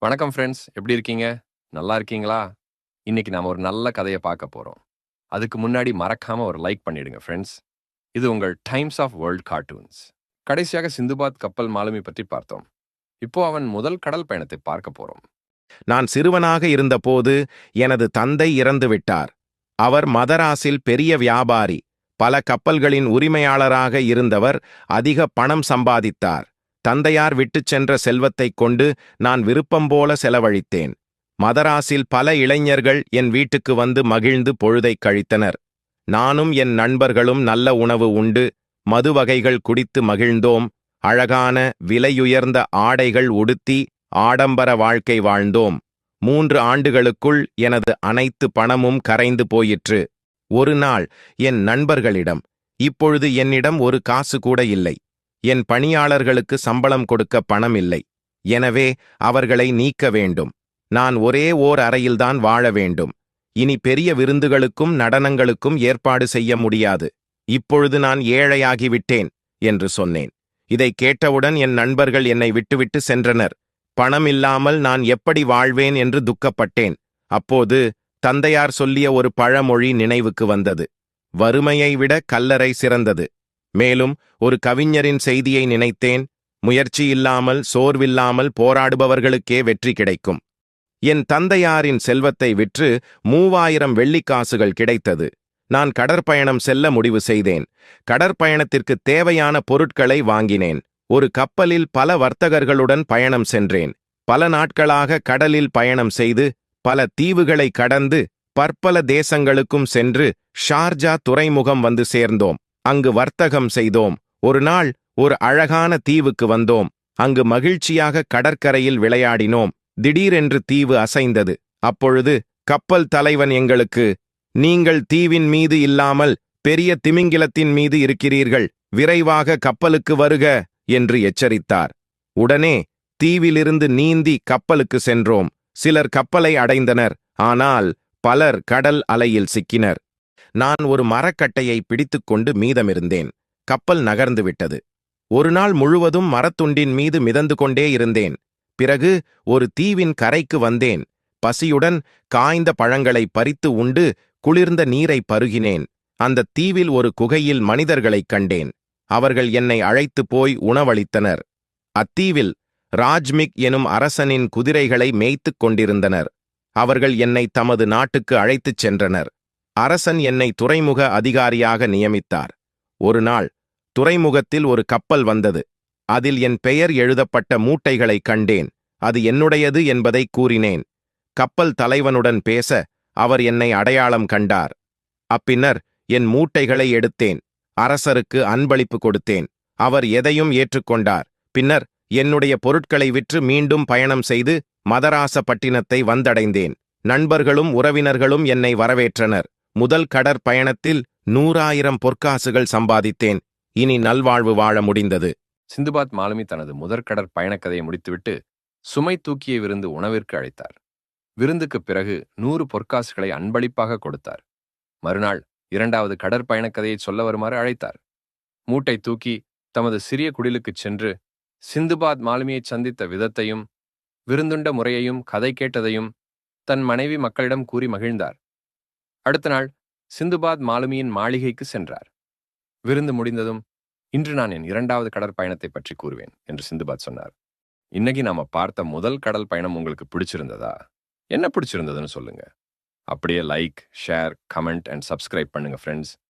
வணக்கம் ஃப்ரெண்ட்ஸ். எப்படி இருக்கீங்க? நல்லா இருக்கீங்களா? இன்னைக்கு நாம ஒரு நல்ல கதைய பார்க்க போறோம். அதுக்கு முன்னாடி மறக்காம ஒரு லைக் பண்ணிடுங்க ஃப்ரெண்ட்ஸ். இது உங்கள் டைம்ஸ் ஆஃப் வேர்ல்ட் கார்ட்டூன்ஸ். கடைசியாக சிந்துபாத் கப்பல் மாலுமி பற்றி பார்த்தோம். இப்போ அவன் முதல் கடல் பயணத்தை பார்க்க போறோம். நான் சிறுவனாக இருந்தபோது எனது தந்தை இறந்துவிட்டார். அவர் மதராஸில் பெரிய வியாபாரி, பல கப்பல்களின் உரிமையாளராக இருந்தவர். அதிக பணம் சம்பாதித்தார். தந்தையார் விட்டுச் சென்ற செல்வத்தைக் கொண்டு நான் விருப்பம் போல செலவழித்தேன். மதராஸில் பல இளைஞர்கள் என் வீட்டுக்கு வந்து மகிழ்ந்து பொழுதைக் கழித்தனர். நானும் என் நண்பர்களும் நல்ல உணவு உண்டு, மது வகைகள் குடித்து மகிழ்ந்தோம். அழகான விலையுயர்ந்த ஆடைகள் உடுத்தி ஆடம்பர வாழ்க்கை வாழ்ந்தோம். 3 ஆண்டுகளுக்குள் எனது அனைத்து பணமும் கரைந்து போயிற்று. ஒரு நாள் என் நண்பர்களிடம், இப்பொழுது என்னிடம் ஒரு காசு கூட இல்லை. என் பணியாளர்களுக்கு சம்பளம் கொடுக்க பணம் இல்லை. எனவே அவர்களை நீக்க வேண்டும். நான் ஒரே ஓர் அறையில்தான் வாழ வேண்டும். இனி பெரிய விருந்துகளுக்கும் நடனங்களுக்கும் ஏற்பாடு செய்ய முடியாது. இப்பொழுது நான் ஏழையாகிவிட்டேன் என்று சொன்னேன். இதை கேட்டவுடன் என் நண்பர்கள் என்னை விட்டுவிட்டு சென்றனர். பணம் இல்லாமல் நான் எப்படி வாழ்வேன் என்று துக்கப்பட்டேன். அப்போது தந்தையார் சொல்லிய ஒரு பழமொழி நினைவுக்கு வந்தது. வறுமையை விட கல்லறை சிறந்தது. மேலும் ஒரு கவிஞரின் செய்தியை நினைத்தேன். முயற்சி இல்லாமல் சோர்வில்லாமல் போராடுபவர்களுக்கே வெற்றி கிடைக்கும். என் தந்தையாரின் செல்வத்தை விற்று 3000 வெள்ளிக்காசுகள் கிடைத்தது. நான் கடற்பயணம் செல்ல முடிவு செய்தேன். கடற்பயணத்திற்கு தேவையான பொருட்களை வாங்கினேன். ஒரு கப்பலில் பல வர்த்தகர்களுடன் பயணம் சென்றேன். பல நாட்களாக கடலில் பயணம் செய்து பல தீவுகளை கடந்து பற்பல தேசங்களுக்கும் சென்று ஷார்ஜா துறைமுகம் வந்து சேர்ந்தோம். அங்கு வர்த்தகம் செய்தோம். ஒரு நாள் ஒரு அழகான தீவுக்கு வந்தோம். அங்கு மகிழ்ச்சியாக கடற்கரையில் விளையாடினோம். திடீரென்று தீவு அசைந்தது. அப்பொழுது கப்பல் தலைவன் எங்களுக்கு, நீங்கள் தீவின் மீது இல்லாமல் பெரிய திமிங்கிலத்தின் மீது இருக்கிறீர்கள், விரைவாக கப்பலுக்கு வருக என்று எச்சரித்தார். உடனே தீவிலிருந்து நீந்தி கப்பலுக்கு சென்றோம். சிலர் கப்பலை அடைந்தனர். ஆனால் பலர் கடல் அலையில் சிக்கினர். நான் ஒரு மரக்கட்டையை பிடித்துக்கொண்டு மீதமிருந்தேன். கப்பல் நகர்ந்து விட்டது. ஒரு நாள் முழுவதும் மரத்துண்டின் மீது மிதந்து கொண்டே இருந்தேன். பிறகு ஒரு தீவின் கரைக்கு வந்தேன். பசியுடன் காய்ந்த பழங்களை பறித்து உண்டு குளிர்ந்த நீரை பருகினேன். அந்த தீவில் ஒரு குகையில் மனிதர்களைக் கண்டேன். அவர்கள் என்னை அழைத்து போய் உணவளித்தனர். அத்தீவில் ராஜ்மிக் எனும் அரசனின் குதிரைகளை மேய்த்துக் கொண்டிருந்தனர். அவர்கள் என்னை தமது நாட்டுக்கு அழைத்துச் சென்றனர். அரசன் என்னை துறைமுக அதிகாரியாக நியமித்தார். ஒரு நாள் துறைமுகத்தில் ஒரு கப்பல் வந்தது. அதில் என் பெயர் எழுதப்பட்ட மூட்டைகளை கண்டேன். அது என்னுடையது என்பதை கூறினேன். கப்பல் தலைவனுடன் பேச அவர் என்னை அடையாளம் கண்டார். அப்பின்னர் என் மூட்டைகளை எடுத்தேன். அரசருக்கு அன்பளிப்பு கொடுத்தேன். அவர் எதையும் ஏற்றுக்கொண்டார். பின்னர் என்னுடைய பொருட்களை விற்று மீண்டும் பயணம் செய்து மதராச பட்டினத்தை வந்தடைந்தேன். நண்பர்களும் உறவினர்களும் என்னை வரவேற்றனர். முதல் கடற்பயணத்தில் 100,000 பொற்காசுகள் சம்பாதித்தேன். இனி நல்வாழ்வு வாழ முடிந்தது. சிந்துபாத் மாலுமி தனது முதற் கடற்பயணக்கதையை முடித்துவிட்டு சுமை தூக்கிய விருந்து உணவிற்கு அழைத்தார். விருந்துக்குப் பிறகு 100 பொற்காசுகளை அன்பளிப்பாக கொடுத்தார். மறுநாள் 2வது கடற்பயணக்கதையை சொல்ல வருமாறு அழைத்தார். மூட்டை தூக்கி தமது சிறிய குடிலுக்குச் சென்று சிந்துபாத் மாலுமியைச் சந்தித்த விதத்தையும் விருந்துண்ட முறையையும் கதை கேட்டதையும் தன் மனைவி மக்களிடம் கூறி மகிழ்ந்தார். அடுத்த நாள் சிந்துபாத் மாலுமியின் மாளிகைக்கு சென்றார். விருந்து முடிந்ததும், இன்று நான் என் 2வது கடற்பயணத்தை பற்றி கூறுவேன் என்று சிந்துபாத் சொன்னார். இன்னைக்கு நாம பார்த்த முதல் கடல் பயணம் உங்களுக்கு பிடிச்சிருந்ததா? என்ன பிடிச்சிருந்ததுன்னு சொல்லுங்க. அப்படியே like, share, comment and subscribe பண்ணுங்க ஃப்ரெண்ட்ஸ்.